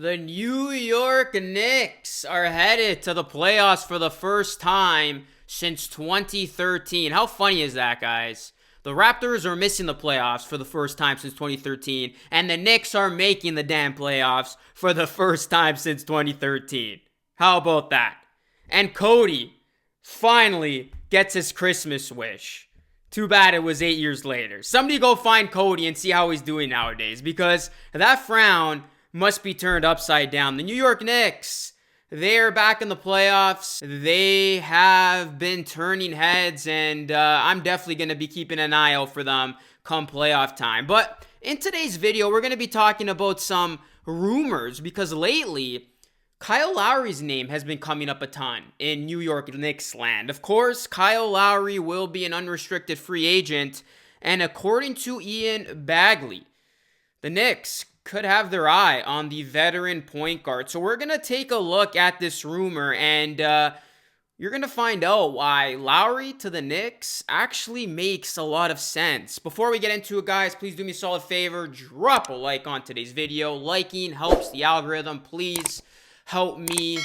The New York Knicks are headed to the playoffs for the first time since 2013. How funny is that, guys? The Raptors are missing the playoffs for the first time since 2013, and the Knicks are making the damn playoffs for the first time since 2013. How about that? And Cody finally gets his Christmas wish. Too bad it was 8 years later. Somebody go find Cody and see how he's doing nowadays, because that frown must be turned upside down. The New York Knicks, they're back in the playoffs. They have been turning heads, and I'm definitely going to be keeping an eye out for them come playoff time. But in today's video, we're going to be talking about some rumors, because lately, Kyle Lowry's name has been coming up a ton in New York Knicks land. Of course, Kyle Lowry will be an unrestricted free agent, and according to Ian Bagley, the Knicks could have their eye on the veteran point guard. So we're going to take a look at this rumor, and you're going to find out why Lowry to the Knicks actually makes a lot of sense. Before we get into it, guys, please do me a solid favor. Drop a like on today's video. Liking helps the algorithm. Please help me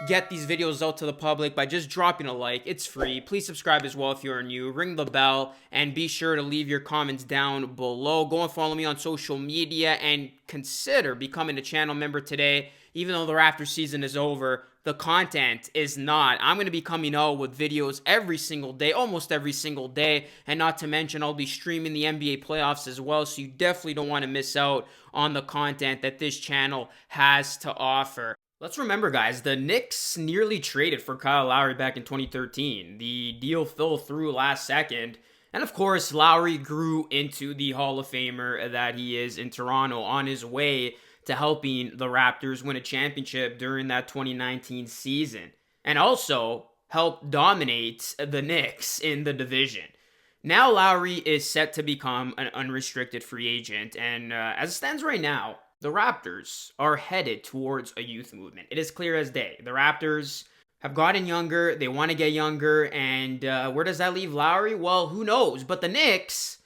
get these videos out to the public by just dropping a like. It's free. Please subscribe as well if you're new. Ring the bell and be sure to leave your comments down below. Go and follow me on social media and consider becoming a channel member today. Even though the Raptors season is over, the content is not. I'm going to be coming out with videos every single day, almost every single day. And not to mention, I'll be streaming the NBA playoffs as well. So you definitely don't want to miss out on the content that this channel has to offer. Let's remember, guys, the Knicks nearly traded for Kyle Lowry back in 2013. The deal fell through last second. And of course, Lowry grew into the Hall of Famer that he is in Toronto, on his way to helping the Raptors win a championship during that 2019 season. And also helped dominate the Knicks in the division. Now Lowry is set to become an unrestricted free agent. And as it stands right now, the Raptors are headed towards a youth movement. It is clear as day. The Raptors have gotten younger. They want to get younger. And where does that leave Lowry? Well, who knows? But the Knicks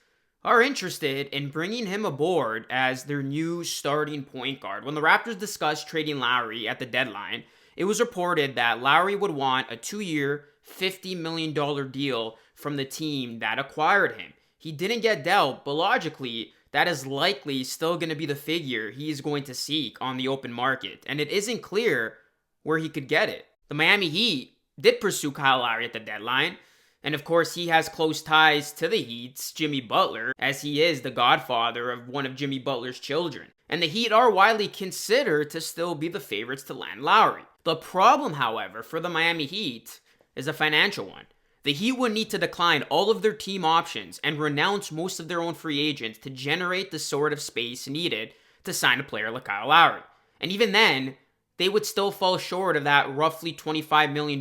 are interested in bringing him aboard as their new starting point guard. When the Raptors discussed trading Lowry at the deadline, it was reported that Lowry would want a 2-year, $50 million deal from the team that acquired him. He didn't get dealt, but logically, that is likely still going to be the figure he is going to seek on the open market. And it isn't clear where he could get it. The Miami Heat did pursue Kyle Lowry at the deadline. And of course, he has close ties to the Heat's Jimmy Butler, as he is the godfather of one of Jimmy Butler's children. And the Heat are widely considered to still be the favorites to land Lowry. The problem, however, for the Miami Heat is a financial one. The Heat would need to decline all of their team options and renounce most of their own free agents to generate the sort of space needed to sign a player like Kyle Lowry. And even then, they would still fall short of that roughly $25 million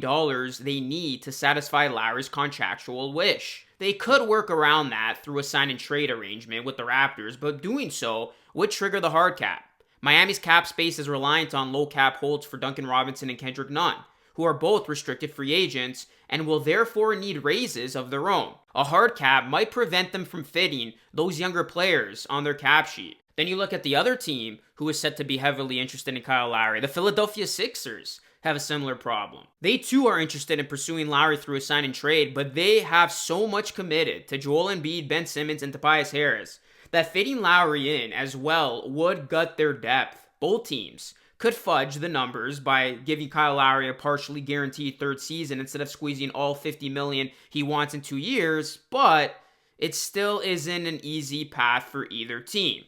they need to satisfy Lowry's contractual wish. They could work around that through a sign and trade arrangement with the Raptors, but doing so would trigger the hard cap. Miami's cap space is reliant on low cap holds for Duncan Robinson and Kendrick Nunn, who are both restricted free agents and will therefore need raises of their own. A hard cap might prevent them from fitting those younger players on their cap sheet. Then you look at the other team who is said to be heavily interested in Kyle Lowry. The Philadelphia Sixers have a similar problem. They too are interested in pursuing Lowry through a sign and trade, but they have so much committed to Joel Embiid, Ben Simmons, and Tobias Harris that fitting Lowry in as well would gut their depth. Both teams could fudge the numbers by giving Kyle Lowry a partially guaranteed third season instead of squeezing all $50 million he wants in 2 years, but it still isn't an easy path for either team.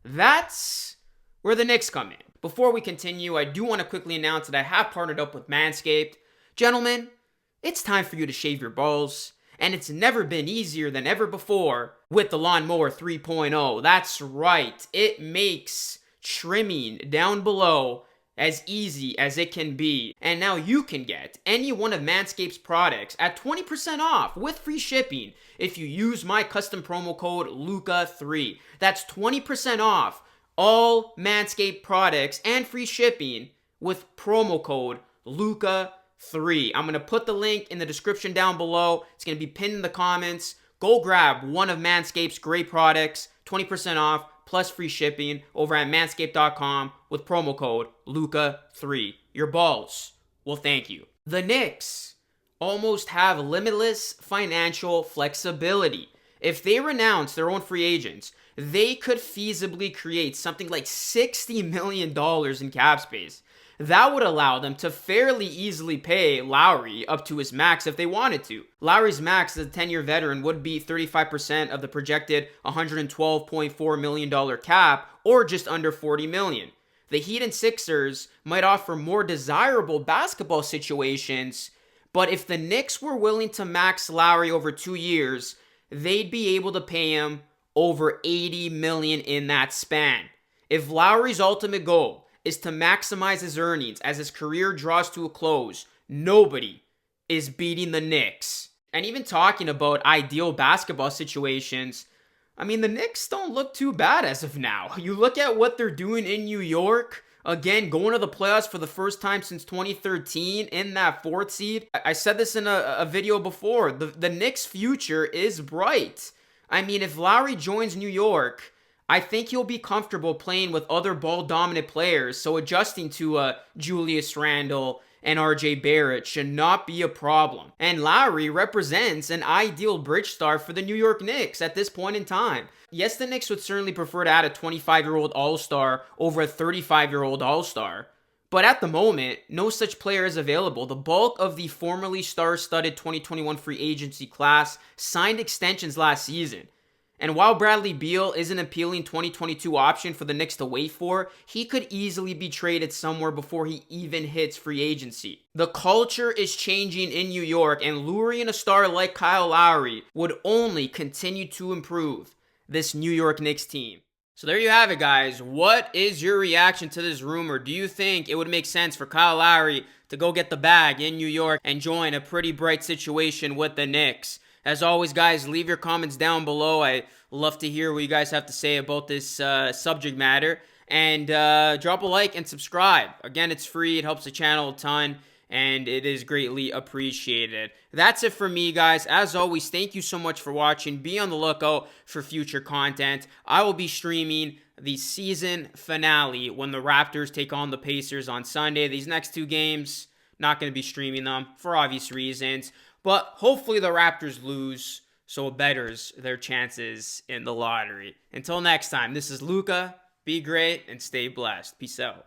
That's where the Knicks come in. Before we continue, I do want to quickly announce that I have partnered up with Manscaped. Gentlemen, it's time for you to shave your balls, and it's never been easier than ever before with the Lawnmower 3.0. That's right, it makes trimming down below as easy as it can be. And now you can get any one of Manscaped's products at 20% off with free shipping if you use my custom promo code LUCA3. That's 20% off all Manscaped products and free shipping with promo code LUCA3. I'm going to put the link in the description down below. It's going to be pinned in the comments. Go grab one of Manscaped's great products, 20% off plus free shipping over at manscaped.com with with promo code Luca3. Your balls will thank you. The Knicks almost have limitless financial flexibility. If they renounce their own free agents, they could feasibly create something like $60 million in cap space. That would allow them to fairly easily pay Lowry up to his max if they wanted to. Lowry's max as a 10-year veteran would be 35% of the projected $112.4 million cap, or just under $40 million. The Heat and Sixers might offer more desirable basketball situations, but if the Knicks were willing to max Lowry over 2 years, they'd be able to pay him over $80 million in that span. If Lowry's ultimate goal is to maximize his earnings as his career draws to a close, nobody is beating the Knicks. And even talking about ideal basketball situations, I mean, the Knicks don't look too bad as of now. You look at what they're doing in New York, again, going to the playoffs for the first time since 2013 in that 4th seed. I said this in a video before. The Knicks' future is bright. I mean, if Lowry joins New York, I think he'll be comfortable playing with other ball-dominant players, so adjusting to Julius Randle and RJ Barrett should not be a problem. And Lowry represents an ideal bridge star for the New York Knicks at this point in time. Yes, the Knicks would certainly prefer to add a 25-year-old all-star over a 35-year-old all-star, but at the moment, no such player is available. The bulk of the formerly star-studded 2021 free agency class signed extensions last season. And while Bradley Beal is an appealing 2022 option for the Knicks to wait for, he could easily be traded somewhere before he even hits free agency. The culture is changing in New York, and luring a star like Kyle Lowry would only continue to improve this New York Knicks team. So there you have it, guys. What is your reaction to this rumor? Do you think it would make sense for Kyle Lowry to go get the bag in New York and join a pretty bright situation with the Knicks? As always, guys, leave your comments down below. I love to hear what you guys have to say about this subject matter. And drop a like and subscribe. Again, it's free. It helps the channel a ton, and it is greatly appreciated. That's it for me, guys. As always, thank you so much for watching. Be on the lookout for future content. I will be streaming the season finale when the Raptors take on the Pacers on Sunday. These next 2 games, not going to be streaming them for obvious reasons. But hopefully the Raptors lose, so it betters their chances in the lottery. Until next time, this is Luca. Be great and stay blessed. Peace out.